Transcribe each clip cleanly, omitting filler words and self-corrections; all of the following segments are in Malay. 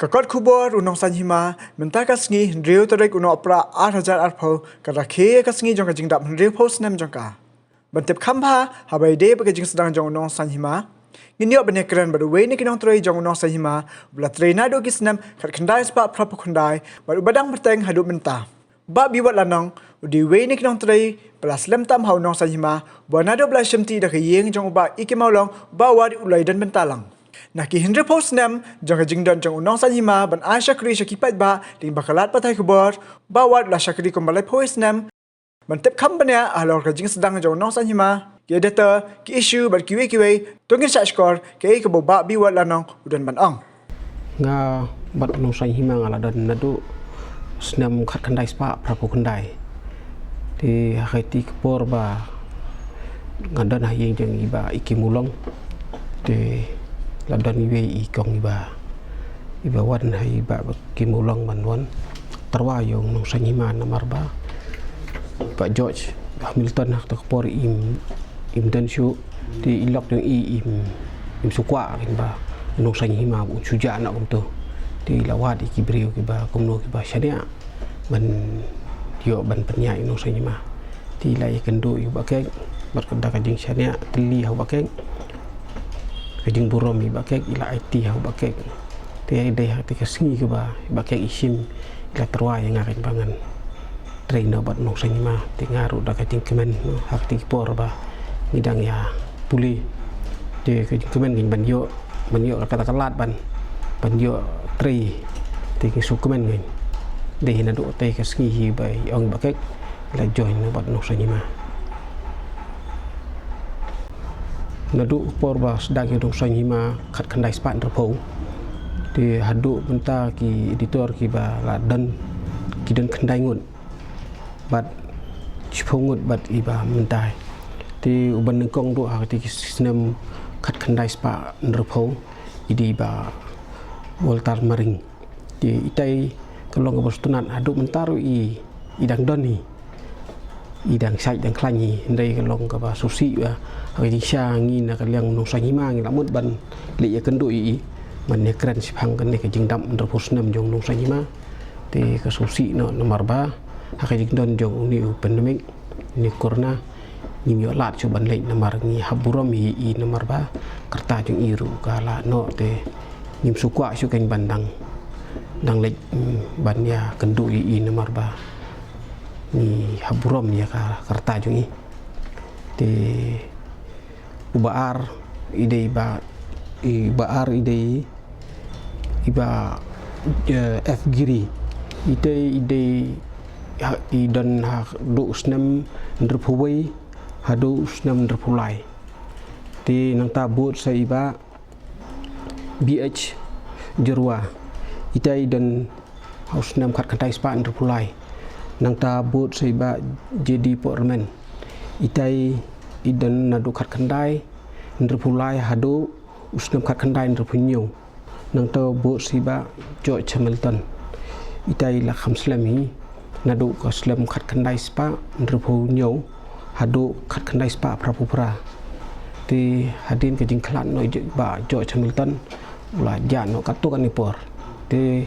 Kakot kubor unong sanhima menta kasngi driu tarik uno opera 8,000 arpo kara ke kasngi jong kajing dap driu post nem jongka. Bantip khamha habai de kajing sedang jong unong sanhima. Nginyo benekran baru ni kinong trei jong unong sanhima bla treina do kisnam kat kendai spa prapu kendai baru badang berteng hadu menta. Ba biwat lanong udi ni kinong trei plus lem tam hau unong sanhima bonado bla shemti dak yeng jong uba ikimaulong ba wadi ulai dan bentalang. Nak ki Henry Post nem jong jingdon jong unong sanhima ban Aisha Kri Shakipat ba ding bakalat patai kubor bawat la Shakri kombalai post nem ban tip kham banya alor ka jing sedang jong unong sanhima ki data ki issue ban kiwe tungin sa skor ke ko ba biwat lanong udan ban ong nga bat unong sanhima ngala dan nadu senam khat khandai spa prapu khandai di hakati kubor ba ngadan hayeng jeng iba ikimulong di ladan iwe ikong iba wan hai iba kimulong manwan terwayong nong sanhima namar ba Pak George Hamilton hak takpor im dan syu di ilok yang im sukwa kin ba nong sanhima bu suja anak tu di lawat ikibriu kiba kumno kiba syania ban yo ban penyai nong sanhima di lai kendo iba kek berkedak jing syania teli hau bakek kajing burom iba kek ila IT hau bakek te ai dai hati kasngi ke ba bakek isim ila terwa yang akan bangan trainer bat nong sanhima te ngaru dak kajing kemen hati por ba midang ya puli te kajing kemen ngin banyo kata kalat banyo tri te su kemen ngin dei na do te kasngi hi bai ong bakek ila join bat nong sanhima nadu porba sedang hidung sanhima khat khandai span terpau di hadu benta ki editor ki ba la dan ki dan khandai ngut bat chipongut bat iba mentai ti uban nengkong do ha ti senam khat khandai spa terpau idi ba voltar maring di itai kelong bostunat hadu mentaru idang doni idang sai dang klanyi ndai kelong ka ba susi ba ai sha ngi na kaliang nong sanhima ngi lamut ban le ya kendo man ne kran sipang kan ne ka jingdam under posnam jong nong sanhima te ka susi no nomor ba ha ka jingdon jong ni pandemic ni corona ni yo lat chu ban le nomor ngi haburom i nomor ba kerta jong iru kala no te nim sukwa su kan bandang dang le ban ya kendo i nomor ba ni haburom ya ka kerta jong i te ubaar ide iba F giri ide idan hak do snam ndrpuwai hadu snam ndrpulai ti nang tabut sa iba BH jerwa ite dan haus snam khat khantai spa ndrpulai nang tabut sa iba JD Portman ite idan nadu khat khandai ndrpulai hadu usnam khat khandai ndrpunyo nang to bo siba George Hamilton itai la khamslami nadu ka slam khat khandai spa ndrpunyo hadu khat khandai spa prapupra ti hadin ke jingklan no ba George Hamilton la jano kato kan ipor ti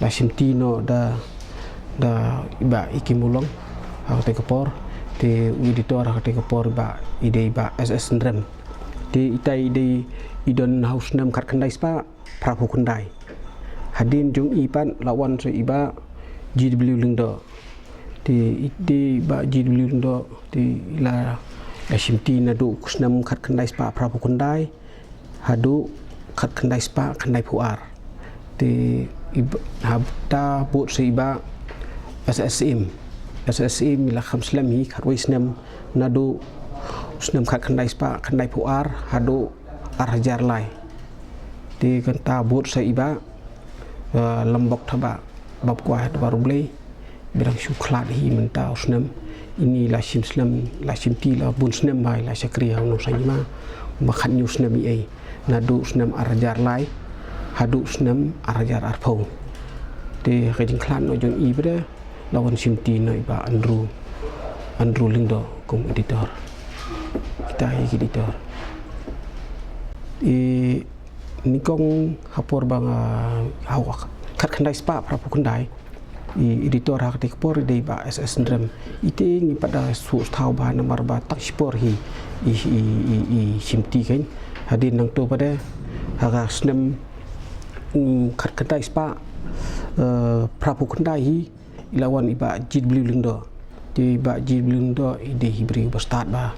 la simtino da iba ikimulong ha te kapor te editor hati kapor ba ide ba SS Ndrem te itai ide idon haus nam khat khandai spa prapu khandai hadin jung ipan lawan se iba GW Lingdo te ide ba GW Lingdo te la simti nadu kusnam khat khandai spa prapu khandai hadu khat khandai spa khandai puar te habta bot se iba SSM mila khamslami khat wisnam nadu usnam khat khandai spa khandai puar hadu arhajar lai di kanta bot sa iba lembok thaba bab kwa baru blai birang syuklat hi menta usnam ini la simslam la simti la bun snam bai la sakri nong sanhima makhan usnam ai nadu usnam arhajar lai hadu usnam arhajar arpau di kajing klan no jong i bede lawan simti no iba Andrew Lingdo kum editor kita editor nikong hapor bang hawak kat kandai spa prapu kandai editor hak tik por dei ba SS ndrem ite ngi pada su thau ba nomor ba tak spor hi simti kan hadin nang to pada hak snem kat kandai spa prapu kandai hi ilawan iba jid bling do di ba jid bling do ide hibri ba start ba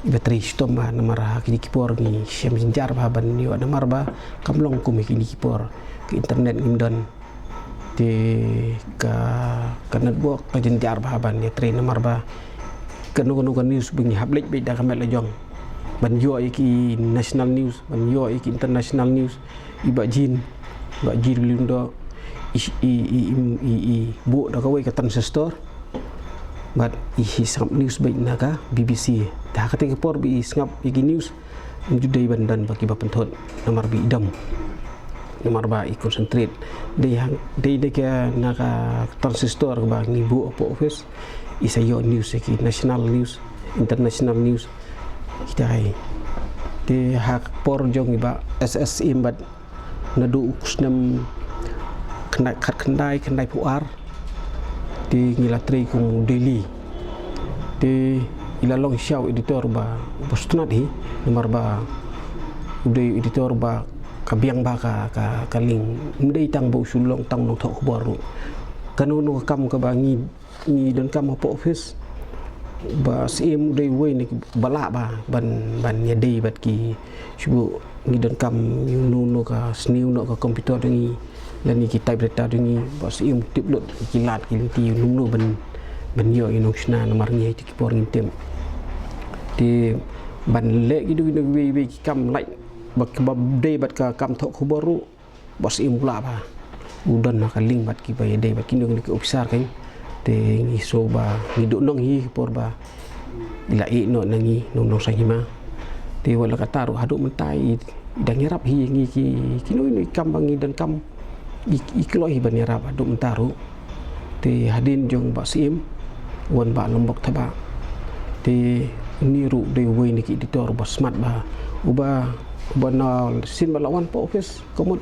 iba tri stom ba nomor hak ni kipor ni syam jinjar ba ban ni wa nomor ba kamlong kum ni kipor ke internet ngimdon di ka network ka jinjar ba ban ni tri nomor ba kanu news bunyi hablik be da kamet lajong ban yo iki national news ban yo iki international news iba jin bling do bu da kawai ka transistor but hisap news baik naga BBC dah kata kepor bi ngap iki news judai bandan bagi ba pentot nomor bi idam nomor ba i concentrate de ke naga transistor ba ngibu opo office isayo news iki national news international news kita hai de hak por jong ba SSI bat nadu kusnam kendai puar di ngilatri kum daily di ilalong syau editor ba bostunat hi nomor ba udai editor ba kabiang ba ka ling ndai tang bo sulong tang no thok baru kanu no kam ka ba ngi don kam po office ba sim udai we ni bala ba ban nya dei bat ki shu ngi don kam no ka sniu no ka komputer ngi dan ni kita berita dungi bos im tiplot kilat kilinti numno ban yo inoksna nomor ni ti kipor ngitem di ban le gidu we kam lai bak de bat ka kam thok khubaru bos im pula ba udan na kaling bat ki bay de bat kinung ki officer kan te ngi so ba ngi do nong hi por ba ila i no nangi nong sahima te wala kataru hadu mentai dang yarap hi ngi ki kinung ni kam bangi dan kam ikloi banira adu mentaru te hadin jong ba sim won ba lombok thaba te niru de we ni ki editor ba smart ba uba na sin balawan po office komod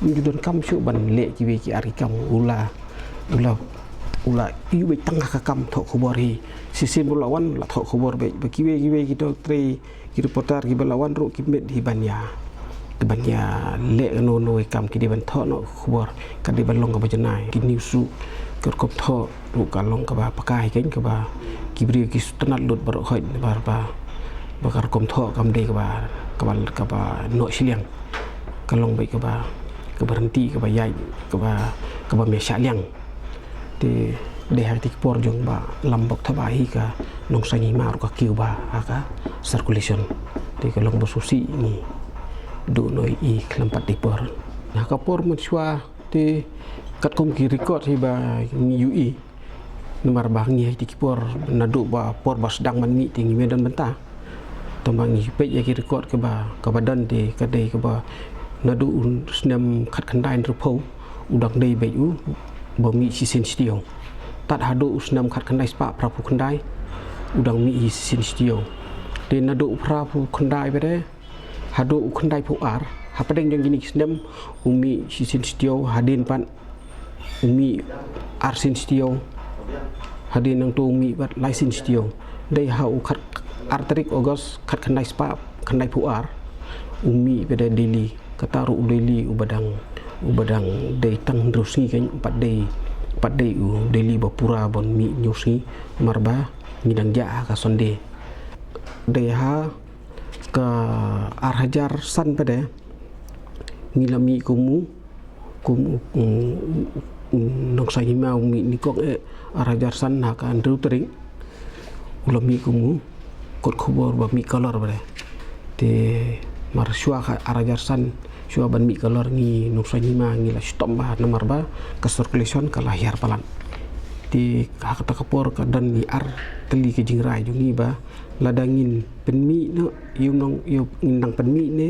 judon kam shu ban le ki we ki ari kam ula yu be tangah ka kam thok khobor hi sisin balawan la thok khobor be ki we ki to tre ki reporter ki balawan ru ki met hi banya le no kam ki di ban tho no khubor ka di ban long ka bajanai ki newsu ker kop tho ru ka long ka ba pakai ken ka ba ki bri ki tanat lut bar khoi bar ba bakar kom tho kam de ka ba no siliang ka long bai ka berhenti ka ba yai ka ba me sha liang de hak tik por jong ba lambok thabai hi ka nong sangi mar ka kiu ba ka circulation de ka long bosusi ni do noi i kelampat dipor nah kapor mensua te kat kom ki record hi ba ni UI nomor bangi di kipor nadu ba por ba sedang mani tinggi medan benta tombangi pe ya ki record ke ba badan de ka dei ke ba nadu snem khat khandai rupo udang dei be u ba mi si sen stio tat hadu snem khat khandai spa prapu khandai udang mi si sen stio de nadu prapu khandai be de hadu khandai puar hapadeng jong gini snem umi sisin stio hadin pan umi arsin stio hadin nang tu umi bat laisin stio dei hau khat arterik ogos khat khandai spa khandai puar umi beda daily kataru daily ubadang dei tang drosi kan pat dei u daily bapura bon mi nyosi marba midang ja ka sonde dei ha ka arhajar san pada ngilami kumu nong sahima umi nikok arhajar san na ka andru tering ulami kumu kot khobor ba mi color pada te mar shua ka arhajar san shua ban mi color ni nong sahima ngila stop ba nomor ba ka circulation ka lahir palan ti hak ta kapor ka dan ni ar teli ke jingrai jungi ba ladangin penmi no yung nang penmi ne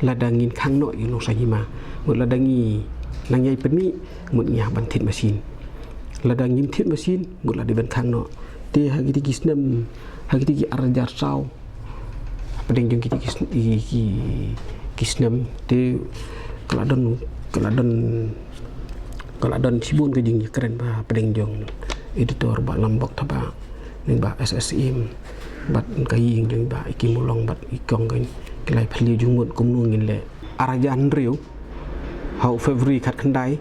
ladangin khang no yung nong sahima mut ladangi nang yai penmi mut nya ban thit machine ladangin thit machine mut la di ban khang no te hagiti kisnem hagiti ki arjar sau pedeng jong ki kisnem te keladon sibun ke jing keren ba pedeng jong editor ba lambok thaba ning ba SSM bat kai ning ba ikimulong bat ikong kan kelai phli jungut kumnu ngin le arajan riu hau February khat khandai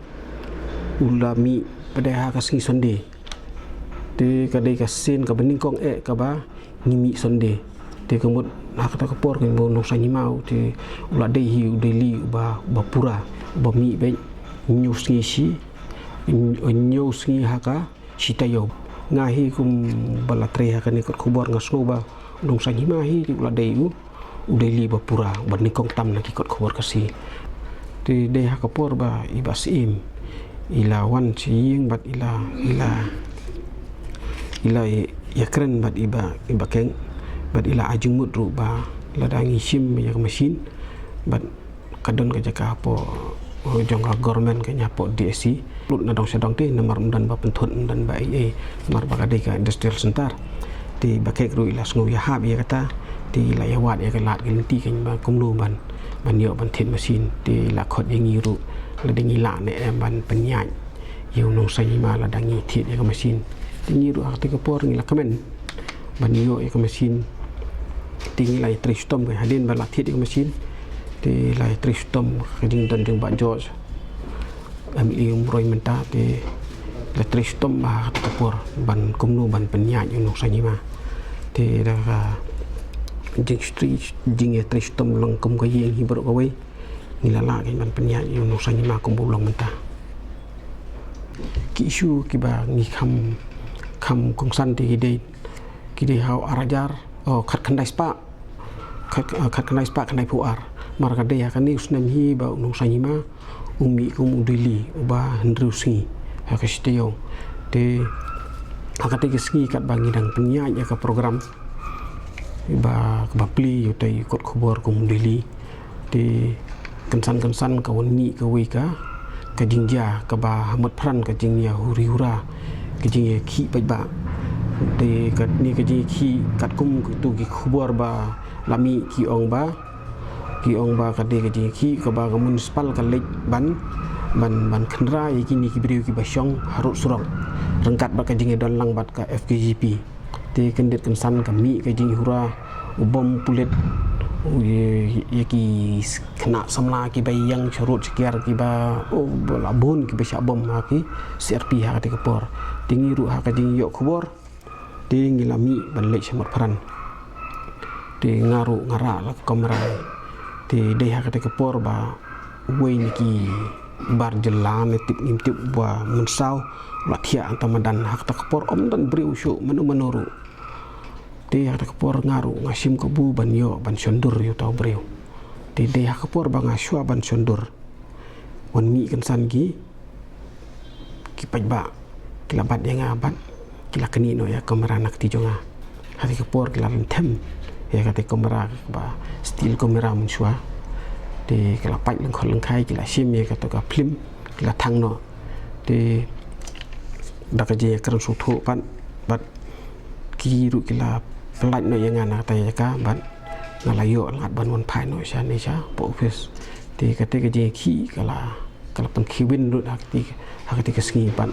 ulami pada ha ka singi sonde te kadai ka sen ka bening kong ka ba ngimi sonde te kemut hak ta kapor kan bo no sanimau te ula dei hi daily ba pura ba mi be news ngi si news ngi haka sitayo ngahi kum balatre haka ni kot khubor ngasno ba dong sanima hi ula dei u daily ba pura ba nikong tam na ki kot khubor kasi te dei haka por ba ibasim ila wan ching bat ila ya keren bat iba keng bat ila ajung mut ru ba ladangi sim ya mesin bat kadon ka jaka po jong ka government ka nyapo DSC lut na dong sedong te nomor dan ba penthun dan ba IA nomor ba kadai ka industrial center ti ba kek ru ila sngu ya hab ya kata ti la ya wat ya ka lat gelenti kan ba kumlu ban yo ban thin mesin ti la khot yang ru la dangi la ne ban penyai yu nong sayima la dangi thit ya ka mesin ti ru ak te ka por ngi la kamen ban yo ya ka mesin tinggi lai tristom ke hadin ba la thit ya ka mesin ti lai tristom kading dan jeng ba George ami umroy menta ti la tristom ba ka por ban kumnu ban penyai yu nong sayima ti da ka jing street jing ya tristom long kum ka yeng hi bro ka wei ni la ke ban penyai yu nong sayima kum bu long menta ki isu ki ba ngi kham kong san ti ki hau arajar khat khandai spa khandai puar mar ka dei ka news nam hi ba nong sanima umi kum udili ba ndrusi ha ka steo te akate ke ski kat bangi dang penyai ya ka program ba pli yu tai kot khobor kum udili te kensan ka woni ka wi ka jingja ka ba hamat pran ka jingya hura ka jingya khi ba te ka ni ka ji khi kat kum tu ki khubor ba lami ki ong ba ka de ka ji khi ka ba ka municipal ka lek ban khandra yi ki ni ki briu ki ba syong harut surang rengkat ba ka jingya don lang bat ka FKGP te kendet kensan ka mi ka jing hura bom pulet ye ki kena samla ki bayang churut sekiar ki ba labun ki besya bom ha ki CRP ha ka por tingi ru ha ka jing yok khubor tingi lami ban lek semot paran ti ngaru ngara la kamera ti dei ha ka por ba wei ni ki bar jelan tip ngimtip ba munsau la thia antamadan ha ka por om dan briu syu menuru ti ha ka por ngaru ngasim ko bu ban yo ban sondur yo tau briu ti dei ha ka por ba ngasua ban sondur wan mi kan san ki paj ba kilabat yang abat kila keni no ya kamera nak ti jonga ha ka por kila tem ya ka te kamera ba still kamera munsua ti kila paj leng khol leng khai kila sim ya ka to ka film kila thang no ti dak je kan su thu pan bat ki ru kila pelaj no yang ana ta ya ka ban ngalayo lat ban wan phai no sha ni sha po office ti ka te ka je khi kala pan khiwin ru hak ti ka sngi pan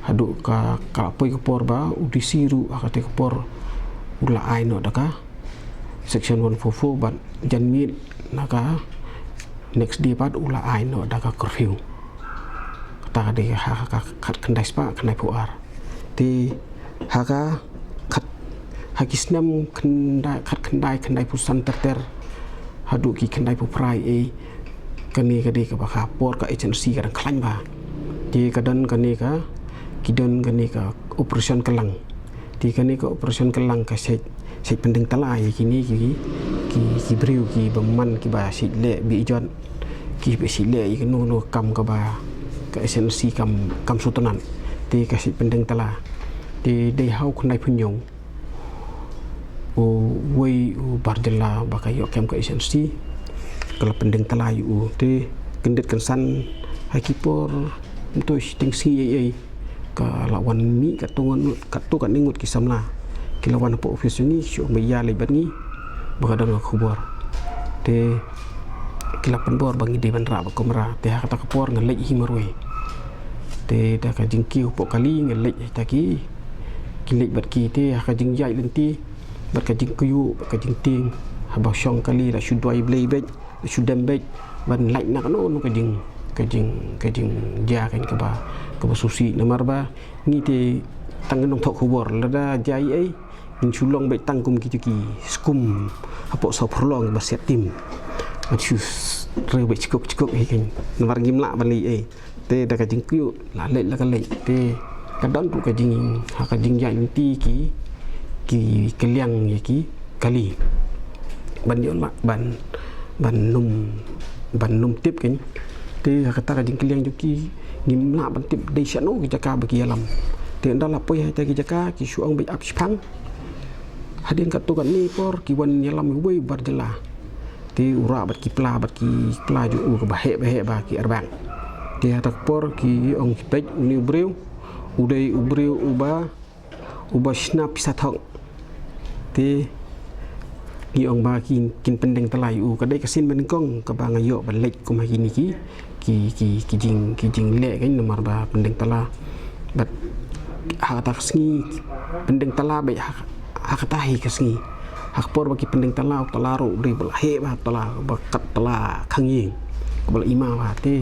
hadu ka poi ka por ba udisi ru hak ti ka por ula ai no daka section 144 ban janmit naka next day pat ula ai no daka curfew ta de ha ka khat khandai spa khandai puar ti haka hakisnam khandai pusan terter hadu ki khandai pu prai kani ka de ka ba por ka agency ka khlan ba ti kadan kani ka kidon kani ka operation kelang ti kani ka operation kelang ka sei pendeng talai kini ki briu ki baman ki ba si le bi jon ki be si le ki no kam ka ba ka agency kam sultanan ti ka si pendeng tala ti de hau khandai punyong wei barjela bakayo kem ka agency kalau pendeng talai te kendet kensan hakipor untuk tingsi ka lawan mi ka tungon ka tu kan ningut ki samla ki lawan po office ni syo meya le bat ni bakadang khubor te kilapan bor bang ide ban ra ba komra te ha kata kapor ngalej hi marwe te ta ka jingki pok kali ngalej ta ki lej bat ki te ha ka jing yai lenti bat ka jing kuyu bat ka jing ting ha ba syong kali la shudwai blei bet shudam bet ban laj nak no ka jing ja kan ka ba susi namar ba ni te tang nong thok khubor la da jai ai ning chulong bet tang kum ki skum ha pok so prolong ba set tim ma chus re bet chikok he kan namar gim la ban li ai te da ka jing kuyu la lej la ka lej te kadang tu ka jing ha ka jing yang ti ki keliang ye ki kali ban yo la ban num tip kan te ha kata ka jing keliang ju ki ngim la ban tip dei sano ki jaka ba ki alam te nda la poi ha ta ki jaka ki suang be ap spang hadin ka tu kan ni por ki wan yalam wei bar jela te ura bat ki pla ju ka ba ba ki arbang te ha tak por ki ong ki pej ni breu udai ubreu uba snap sathok te ki ong ba kin pendeng talai kadai kasin ben kong ka ba ngayo ban lek ko ma kini ki jing le kan nomor ba pendeng tala bat ha ta sngi pendeng tala be ha kata hi kasngi ha por ba ki pendeng tala ro ri bal he ba tala ba kat tala khanging bal ima ba te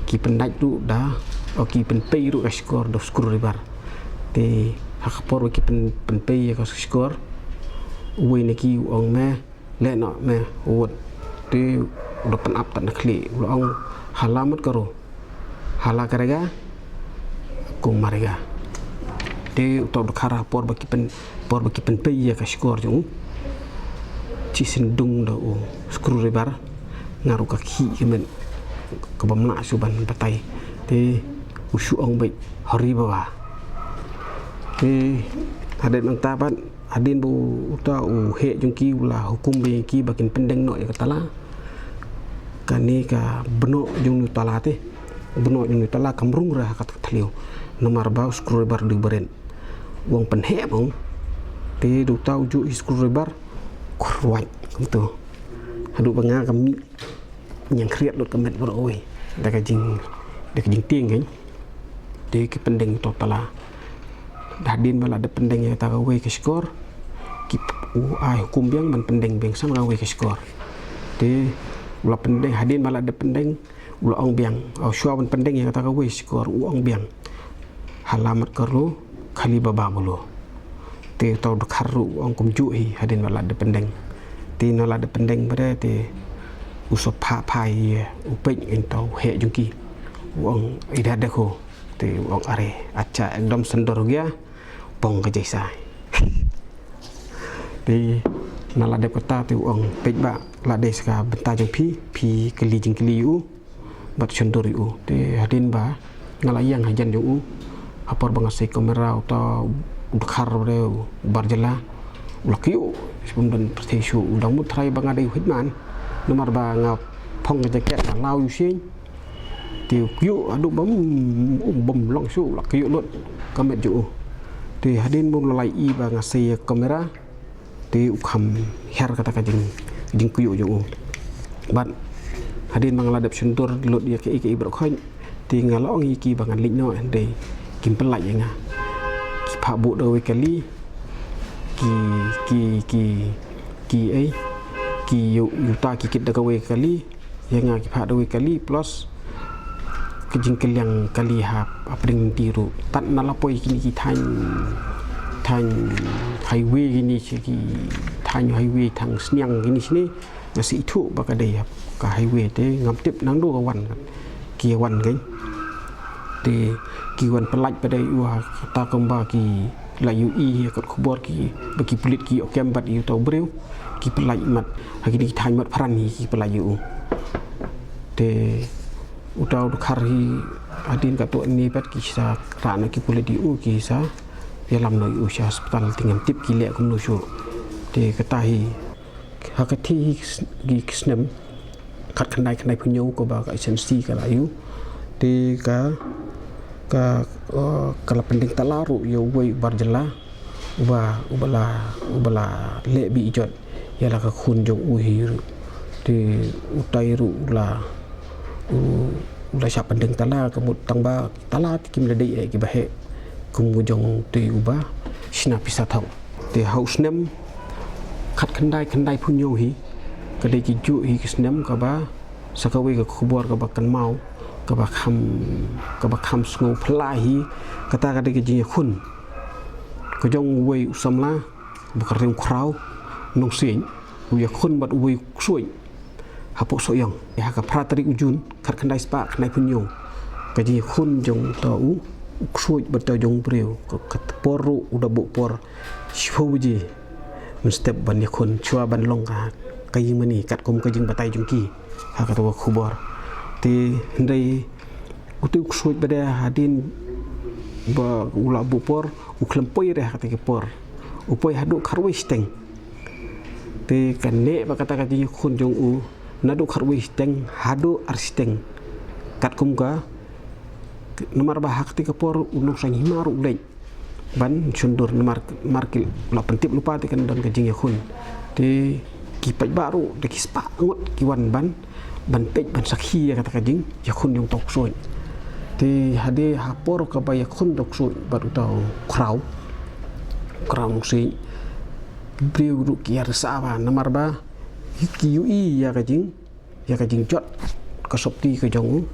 ki pendai tu da oki penpei ru skor do skor ribar te hakpor ki penpei ka skor we ne ki ong me le no me wot te do pen ap tan khli ong halamat karo hala karega kum marega te to do khara por ba ki penpei ka skor jung ci sin dung do skor ribar ngaru ka ki men ka bamna suban batai te usu ong baik hari bawa te hadet mang tabat hadin bu uta he jungki ula hukum be ki bakin pendeng no ya katala kani ka beno jung nu tala te beno jung nu tala kamrung ra kat thlio nomar ba skru bar du beren wong pen he bong te du tau ju skru bar kurwai tu hadu banga kami yang kriat lut kamet bro oi da ka jing ting kan de ki pendeng totala dadin bala de pendeng ya ta we ke skor ki ai hukum biang ban pendeng beng sama we ke skor de ula pendeng hadin bala de pendeng ula ong biang au shwa ban pendeng ya ta we skor ong biang halamat kerlu khali baba bulu te tau de kharu ong kum ju hi hadin bala de pendeng ti nala de pendeng bade te usop pai upeng en tau he jungki uang ida deko te uang are acha ekdom sendor gya pong ke jaisa te nala de kota te uang pejba la de ska benta jeng pi keli jeng keli u bat sendor u te hadin ba ngala yang hajan u apor bangase kamera atau ukhar re barjela ulakyu sebelum pertesu udang mutrai bangade hitman nomor ba ngap phong ke jaket lau yu sin tiêu kyu adu bom long su la kyu lot kamet ju te hadin mong lalai i ba ngase kamera te ukham her kata ka jing kyu ju ban hadin mangladap suntur lot dia ke ibro khoin te ngalong iki bangan likno ande kim pelai nga ki pha bu do kali ki ai ki yu ta ki kit da ka we kali yang ki pha do kali plus kejingkel yang kali hap apring tiru tan nalapoi kini ki tan highway gini ki tan highway thang sniang gini sini nasi itu bakade hap ka highway te ngam tip nang do kawan ki wan kai te ki wan pelaj pada yu ta kamba ki la yu i kot khubor ki bagi pulit ki okem bat yu tau breu ki pelaj mat hakini ki tan mat pran hi ki pelaj yu te utau khari adin ka to ni pat ki sa rana ki pule di u ki sa ya lam no u sha hospital tingam tip ki le kum no shu te katahi hakati gi kisnem khat khandai phunyo ko ba ka sensi ka ayu te ka kala pending talaru yo wei barjela ubala le bi jot ya la ka khun jong u hi di utai ru la sya pendeng tala kemut tangba tala kim ledai ki bahe kumujong ti uba sina pisa thau ti haus nem khat khandai punyo hi kadai ki ju hi kisnem ka ba sakawe ka khubor ka ba kan mau ka ba kham sngo phlai hi kata kadai ki ji khun ko jong wei usamla bakar rim krau nong sing uya khun bat wei suai hapo soyang ya ka pratari ujun khat khandai spa khandai punyo ka ji khun jong to u suai bat to jong breu ka poru uda bo por shouji step ban ya khun chua ban long ka kaying mani kat kum ka jing batai jong ki ha ka to khubor ti ndai utu suai bada hadin ba ula bo por uklempoi re ha ke por upoi hadu kharwi steng te kanne ba kata ka ji khun jong u nadu kharwi steng hadu arsteng kat kum ka nomor ba hak te ke por unuk sang himaru leng ban sundur nomor markil la pentip lupa te kan don ka jing khun te ki pai baru de ki spa ngot ki wan ban pej ban sakhi kata ka jing ya khun jong tok soi te hade ha por ka ba ya khun tok soi baru tau krau si breu ru ki ar sa ba nomor ba ki ui ya ka jing jot ka sopti ka jong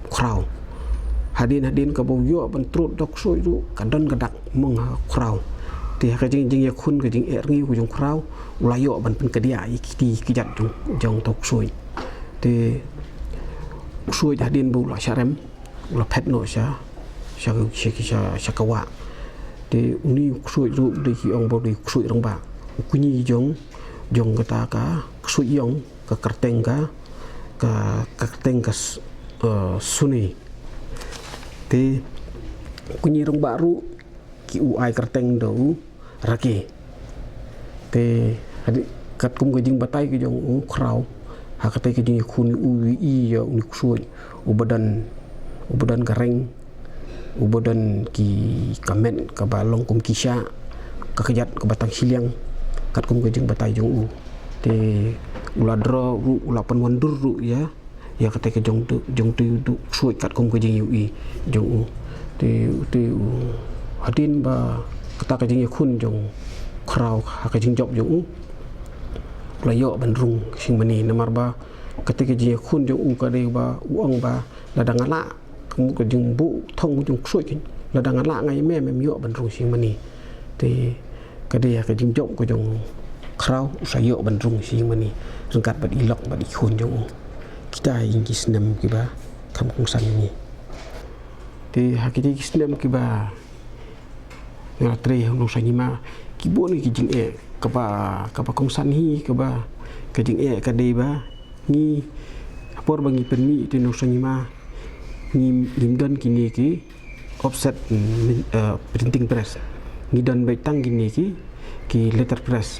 krau hadin ka bau yo ban trut dok soi ru kan don ka dak mong krau ti ka jing ya khun ka jing er ngi ku jong krau ula yo ban pen ka dia ki jat jong tok soi te soi hadin bu la sharem ula pet no sha kawa te uni soi ru de ki ong bo de soi rong ba kunyi jong kata ka soi yong ka kerteng ka suni te kunyi rong baru ki uai kerteng do rake te hadi kat kum ka jing batai ki jong krau ha kata ki jing khun u i ya uni soi ubadan gareng ubadan ki kamen ka balong kum kisha ka kejat ka batang siliang kat kum ka jing batai jong u te ula dro ru ula pan wandur ru ya kata ke jong tu suai kat kum ka jing ui jong u te hadin ba kata ka jing khun jong krau ha ka jing job jong u la yo ban rung sing mani namar ba kata ke jing khun jong u ka de ba uang ba la dangala kum ka jing bu thong jong suai kin la dangala ngai me yo ban rung sing mani te ka de ka jing job ko jong krau sa yo ban rung sing mani rengkat ba ilok ba di khun jong u kita ingin kisnem kiba kam kungsan ini te hakiti kisnem kiba ngatre hunu sangima kibo ni kijing kaba kungsan hi kaba kijing ka dei ba ni apor bangi penmi te no sangima ni limdan kini ki offset printing press ni dan bai tang kini ki letter press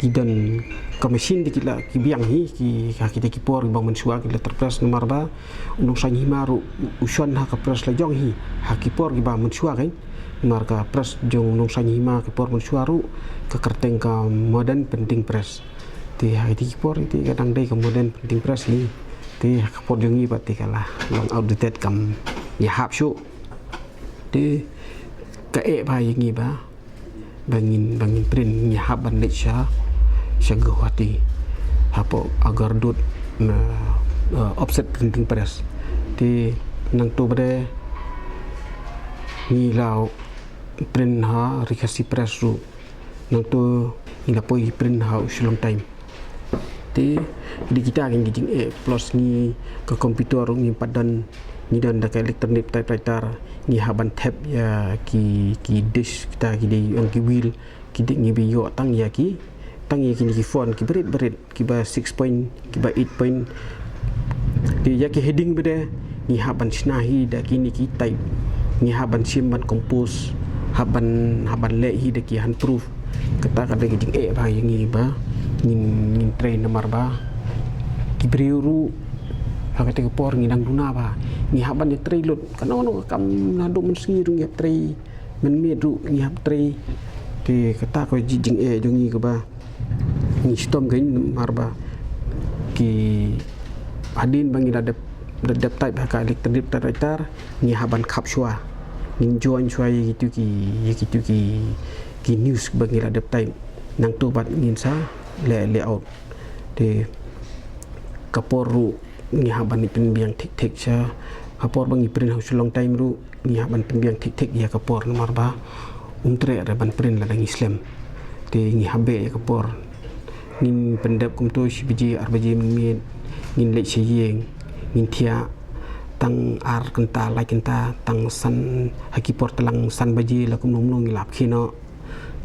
ki dan ka mesin dikila ki biang hi ki kita ki por bang mensua ki letter press nomor ba unung sang hi maru usuan ha ka press la jong hi ha ki por ki ba mensua kan nomor ka press jong unung sang hi ma ki por mensua ru ka kerteng ka modern printing press ti ha ki por ti kadang dei ka modern printing press hi ti ha ka por jong hi ba ti kala long outdated kam ya hap shu ti ka ba yang hi ba bangin print ya hap ban lek sha syagawati hapo agar dut na offset printing press ti nang tu bade ni lau print ha rikasi press ru nang tu ni la poi print ha long time ti di kita kan gijing plus ni ke komputer ni padan ni dan dak electronic typewriter ni haban tab ya ki disk kita ki di ang ki wheel ki dik ni bi yo tang ya ki tangi kini ki font ki berit ki ba 6 point ki ba 8 point di ya ki heading bede ni haban snahi da kini ki type ni haban sim ban compose haban le hi de ki han proof kata kada ki jing ba yang ni ba nin train nomor ba ki briuru ha kata ki por ni nang duna ba ni haban ni train lut kana ono kam na do men sngi ru ngep train men me ru ni hab train ti kata ko jing jong ni ka ba ni stom gain marba ki adin bangi dadap type haka elektrik teratar ni haban kap shua nin join shua gitu ki news bangi dadap type nang tu bat ngin sa layout de kaporu ni haban ni penbiang tik sha kapor bangi print house long time ru ni haban penbiang tik ya kapor nomor ba tre ra ban print la dang islam de ni habe ya kapor nin pendap kum tu sibiji arbaji min ngin lek seyeng ngin thia tang ar kenta lai kenta tang san hakipor telang san baji la kum nung ngilap khino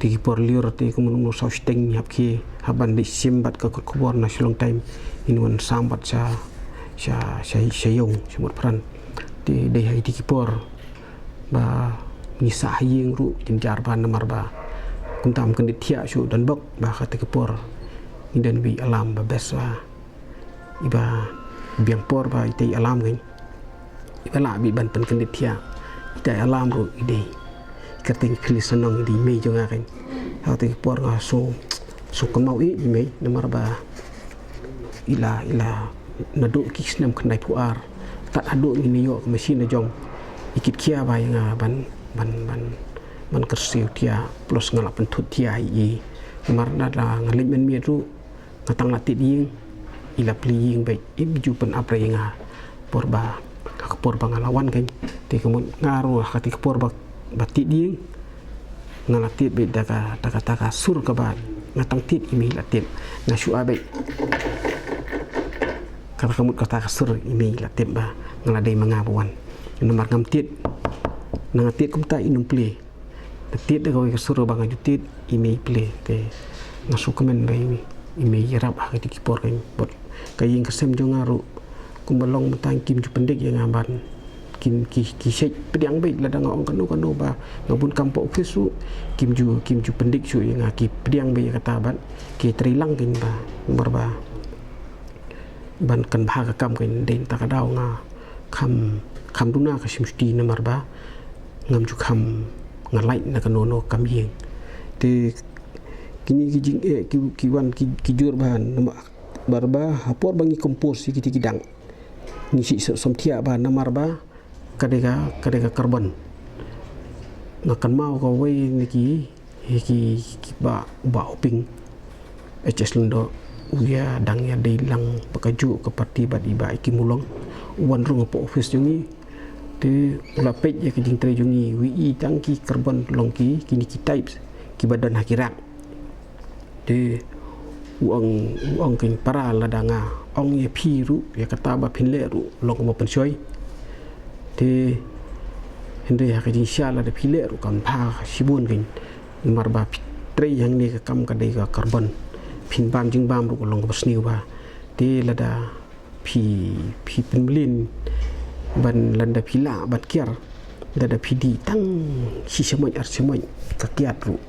ti kipor liur ti kum nung so steng hap khi haban di simbat ka kubor na long time in wan sambat sayong semut peran ti dei hai ti kipor ba ngisa hayeng ru jenjar ban namar ba kum tam kan thia su dan bok ba ka ti kipor dan bi alam ba beswa iba biang por ba itai alam kan iba la bi ban pen kan thia itai alam ru ide kerting pilih senang di mei jonga kan hati por nga so kan mau i mei namar ba ila nadu kisnam khnai puar tak adu ni yo mesin jong ikit kia ba nga ban kersiu dia plus ngalap pentut dia i namar da ngalim men mi ru ngatang latit ying ila playing baik imju pen apa yang porba ngalawan kan ti kemun ngaruh hati kepor batit ding ngalatit be taka sur ke ban ngatang tit imi latit ngasu abe kata kemut kata sur imi latit ba ngaladai mangabuan nomor ngam tit nangatit kum ta inum play tit de gawe sur bang ajutit imi play te ngasu kemen bae imi yarap hak di kipor kan bot kaying kesem jongaru kumbalong mentang kim ju pendek yang amban kim ki sek pediang baik ladang ong kanu ba ngabun kampok fesu kim ju pendek su yang ki pediang baik kata ban ki trilang kin ba berba ban kan bha kam kan den takadau nga kham duna ka simsti namar ba ngam ju kham ngalai na kanono kam yeng te kini kiwan kijur bahan nama barba hapor bangi kompos kiti kidang ngisi somtia bahan namar ba kadega karbon ngakan mau ka wei niki ba oping HS lendo uya dang ya deilang pakaju ke parti bat iba iki mulong wan rung po office jungi te ula pej ya kijing tre jungi wi tangki karbon longki kini ki types ki badan hakirak de uang king para ladanga ong ye piru ya kata ba pinleru long mo pensoi de hende ya kajing syala de pileru kan pa sibun king marba tre yang ni ka kam ka dei ka karbon pin bam jing bam ru long ko sniu ba de lada pi penblin ban landa pila bat kiar lada pidi tang si semoy ka kiat ru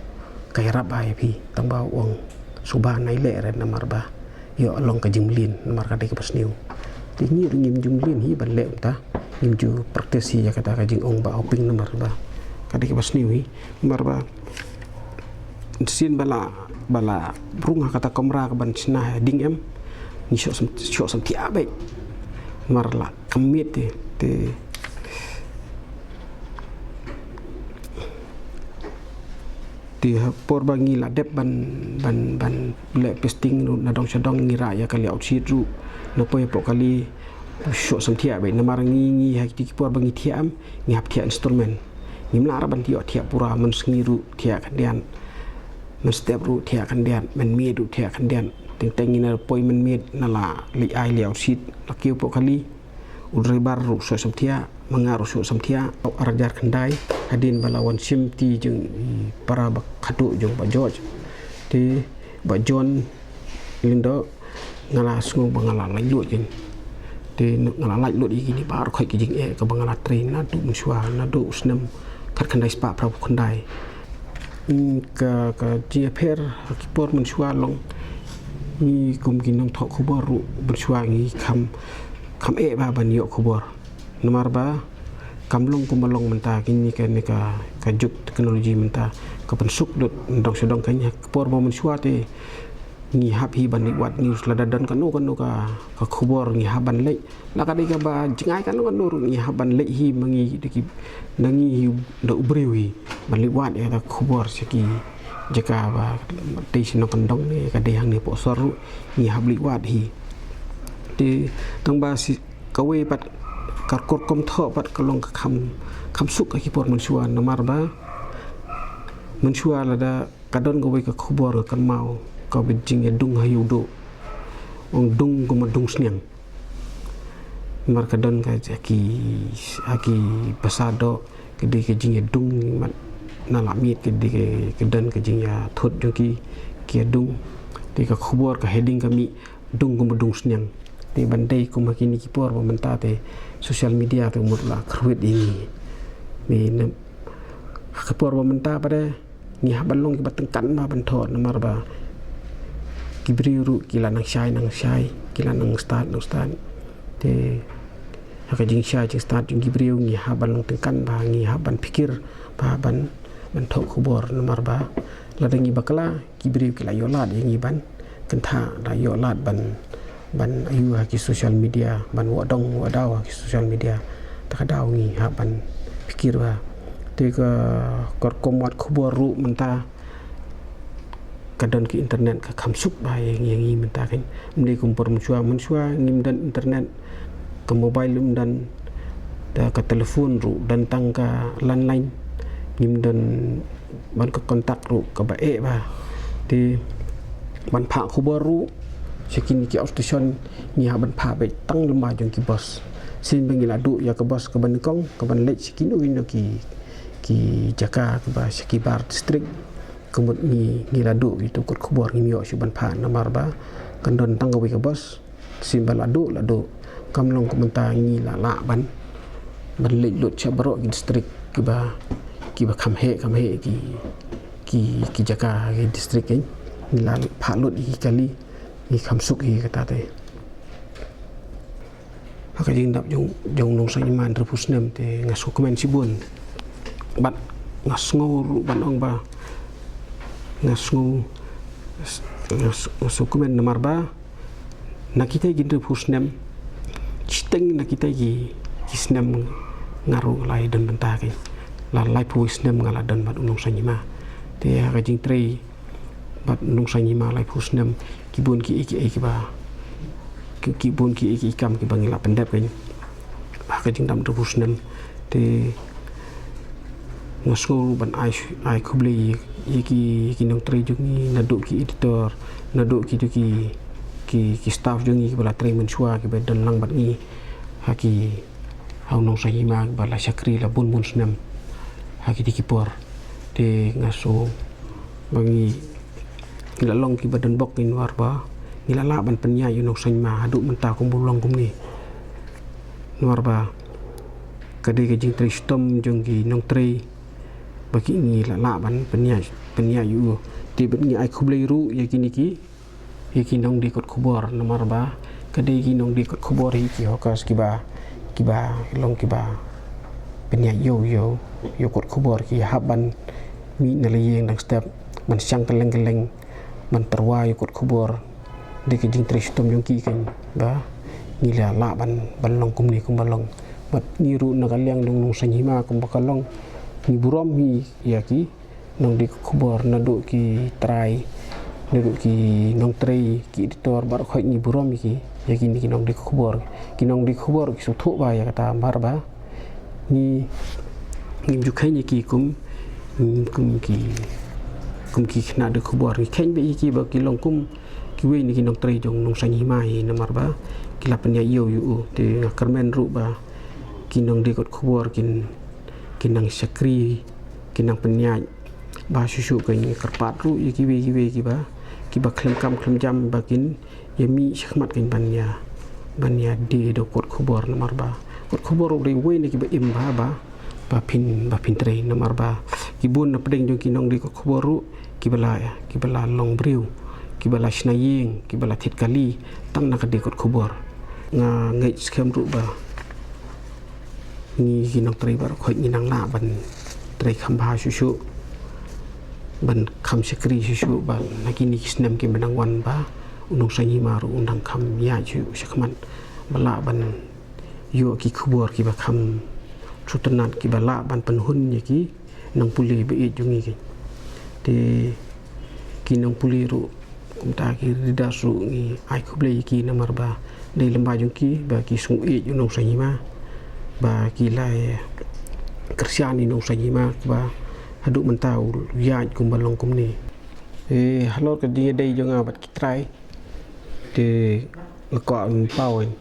kay rabay pi tamba uang subah naile ren namar ba yo long ka jimlin namar ka de ka pasniu tingi ngim jumlin hi ban le ta ngim ju praktisi ya kata ka jing ong ba oping namar ba ka de ka pasniu hi namar ba sin bala brunga kata kamra ka ban sina ding em ni sho sam ti abe marla kamit te ti por bangi la dep ban le pesting ru na dong sadong ngira ya kali outsit ru no po kali sho sam thia be na marangi ha ti por bangi thiam ngap thia instrument ngim la ban ti thia pura man sngiru thia kandian man step ru thia kandian man mi ru thia kandian ting tengina poi man mi na la li ai le outsit la kiu po kali udrebar ru sho sam thia mengaruh sho sam thia arajar kandai hadin balawan simti jeung para bakadu jeung Pak George ti Pak John lindo ngala sungu bangala laju jeung ti ngala laju di gini baru khoi kijing ka bangala train na du muswa na du usnem kat kandai spa prabu kandai ka jiaper kipor muswa long ni kum kinong thok khobor ru muswa ngi kham ba ban yo khobor nomor ba kamlong kumalong menta kini ka juk teknologi menta ka pensuk dot dong sedong kanya por mo mensuate ngi hap hi ban wat news la dadan kan ka khubor ngi haban le la ka dei ka ba jingai kan ngi haban le hi mangi deki nangi hi da ubriwi ban li wat ya khubor seki jaka ba tei sino kan dong ne ka dei hang ne po soru ngi hab li wat hi ti tang ba si ka we pat kar kor kom tho pat ka long ka kham suk ka ki por mun suan namar ba mun suan la da ka don go we ka khubor kan mau kau bijing ya dung hayu do ong dung ko madung sniang mar kadon ka aki pasado kedi ke jing ya dung mat na la miet kedi ke dan ke jing ya thot jong ki dung ti ka khubor ka heading kami dung ko madung sniang ti bandai ko makini ki por menta te social media te umur la khruit ini ni ka por menta pada ni habalong ki batengkan ma ban thot namar ba kibriru kila nang syai kila nang start te haka jing syai jing start jing kibriu ngi haban nang tekan ba ngi haban pikir ba ban thok khubor nomor ba la dangi bakala kibriu kila yolat ngi ban kentha da yolat ban ayu ki social media ban wadong wadaw ki social media takadaw ngi haban pikir ba te ka kor komot khubor ru menta kadon ki internet ka khamsuk ba yang menta kan mde kumpor mensua ngim dan internet ke mobile dan da ka telefon ru dan tangka landline ngim dan ban ka kontak ru ka ba ba di ban pha khubor ru sekini ki outstation ni ha ban pha be tang lemba jong ki bos sin bengila du ya ka bos ka ban kong ka ban lech sekini windo ki jaka ka ba sekibar district kemud ni ladu itu kut khubor ni mio suban pha namar ba kandon tanggawi ka bos simbal ladu kamlong komenta ni la ban le lut chabro ki district ki ba kham he ki jaka ki district ni la pha lut ki kali ni kham suk hi kata te haka jing dap jong nong sa iman repusnem te ngasu komen sibun bat ngasngo ban ong ba ngasu komen nomor ba nakita gindre pusnem chiteng nakita gi kisnem ngaru lai dan bentake la lai pusnem ngala dan bat unong sanyima te ha jing trei bat unong sanyima lai pusnem kibun ki ba kibun ki kam ki bangila pendep kan ha jing dam pusnem te ngasu ban ai kubli ki nong tre jungi naduk ki editor naduk ki staff jungi bala tre mensua ki bedan lang bat ni haki hau nong sayima bala syakri la bun snam haki dikipor de ngaso bangi lalong ki badan bok in warba ngilala ban penya yu nong sayima haduk menta kum bulong kum ni warba kade ke jing tre stom jungi nong tre bagi ni la ban penya yu ti ben ni ai khublei ru yakini ki nong di kot khubor nomor ba kade ki nong di kot khubor hi ki hokas ki ba long ki ba penya yo kot khubor ki haban mi na le yeng dang step man syang keleng man terwa yu kot khubor de ki jing tristom yong ki kan ba ni la ban long kum ni kum balong mat ni ru na kalyang dong nong sanyima kum bakalong ni burom hi yaki nong di khubor nadu ki try nadu ki nong tray ki editor bar khoi ni burom ki yaki ni nong di khubor ki su thu ba ya kata mar ba ni ngim ju khai ni ki kum ki khna de khubor ki khen be ki ba ki long kum ki we ni ki nong tray jong nong sanyi mai na mar ba ki la penya yo yu te karmen ru ba ki nong di kot khubor kinang syakri kinang penyaj ba susu ka ni karpat ru ki we ki ba klem jam bakin yami syakmat kan banya de do kot khubor nomor ba kot khubor ri we ni ki ba im ba pin tre nomor ba ki bun na pedeng jong kinong di kot khubor ru ki bala long briu ki bala snaying ki bala thit kali tang na ka de kot khubor nga ngai skem ru ba ni kinong tre bar khoi ni nang la ban tre khamba susu ban kham sekri susu ban nakini kisnem ki benangwan ba unong sanyi maru undang kham ya ju sakman bala ban yo ki khubor ki ba kham chutanat ki bala ban penhun ye ki nang puli be jungi ki te ki nang puli ru kumta ki ridas ru ni ai khuble ki namar ba dei lamba jung ki ba ki sung e unong sanyi ma ba ki lai kersian inong sanyi ma ba haduk mentau ya kum balong kum ni halor ke dia dei jonga bat kitrai te ngko pawen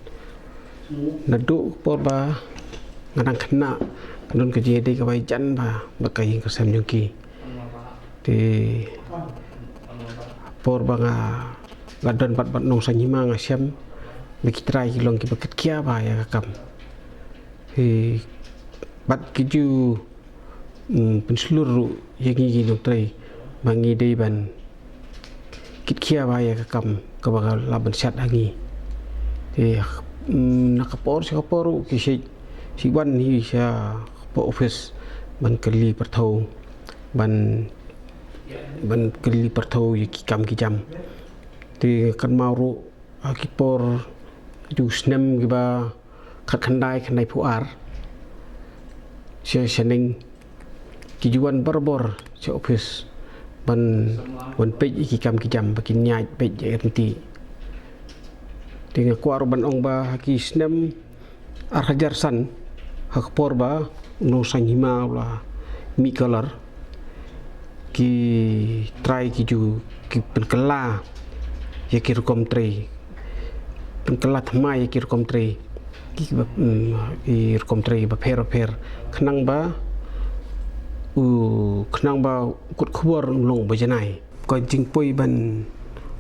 naduk por ba ngadang kena don ke dia dei ka bai jan ba bakai ka sam jongki te por ba nga gadon bat nong sanyima nga siam be kitrai long ki baket kia ba ya kam bat kiju penseluruh yang ini dokter bangi dei ban kit kia ba ya kam ka ba laban sat angi nakapor ki si ban hi sa po office ban kali perthau ban kali perthau ki kam ki jam ti kan mauru akipor ju snem ki ba khat khandai puar seneng kijuan berbor si office ban pej iki kam ki jam bakin nyai pej enti dengan kuar ban ong ba ki snem hajar san hak por ba no sanghima la mi color ki try ki ju ki penkela ya ki rekom tre penkela thmai ki rekom tre ki rekom tre ba per khnang ba kut khubor long bajanai ko jing poi ban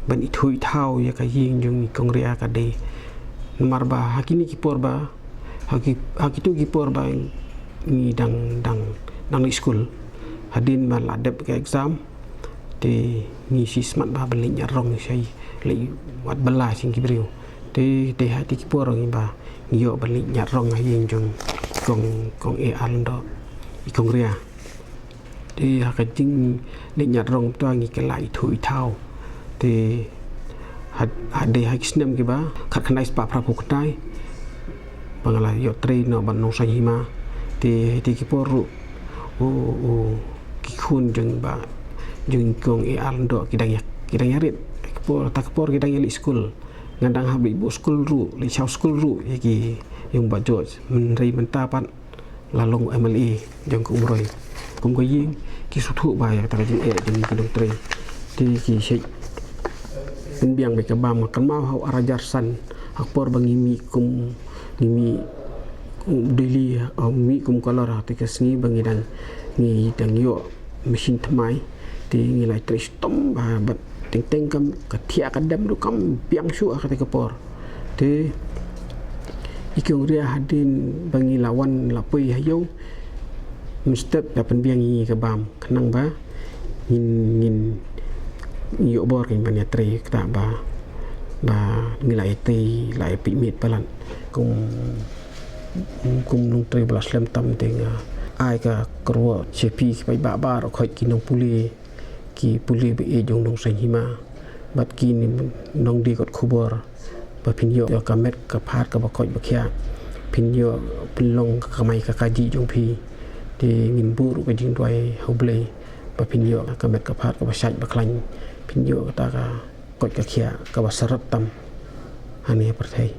ithui thau ya ka ying jung kongria ka de mar ba hakini ki por ba hakitu ki por ba ni dang ni school hadin ba ladep ke exam te ni si smart ba belinya rong sai le wat bala sing ki brio te hati ki por ngi ba yo belinya rong ying jung kong e ando i kongria thì hak jing định nhặt rong to ngi cái lại thui thao thì had de hak snem ki ba khat khanai spa pra phuk tai bangala yo train no ban no sahima thì ki poru ki khun jeng ba jeng kong e ando ki dang yarit por tak por ki dang yali school ngandang habli bu school ru li chau school ru ki yung ba George menri mentapan lalong MLE jeng ku umroi kum ko ying ki sutu ba ya ta jing jing ki dong tre ti ki sei pen biang be ka bam kan mau hau arajar san hak por bangi mi kum daily mi kum color ha ti ka sni bangi dang yo mesin thmai ti ngi lai tre stom ba bat teng kam ka thia ka dam du kam biang su ka ti ka por ti ikyong ria hadin bangi lawan lapui hayo mistep dapat biangi ke bam kenang ba ngin yo bor kin ban yatre kta ba ngilai ti lai pi mit palan kum nung tre blas lem tam teng ai ka kro chepi bai ba ro khoi ki nong puli be e jong nong sanhima bat ki ni nong di kot khubor ba pin yo ka met ka phat ka ba khoi ba khia pin yo pilong ka mai ka kaji jong pi di ngin buru ka jing tuai hoblei ba pinyo ka met ka phat ka ba saj ba klan pinyo ta ka kot ka khia ka ba sarat tam hani perthai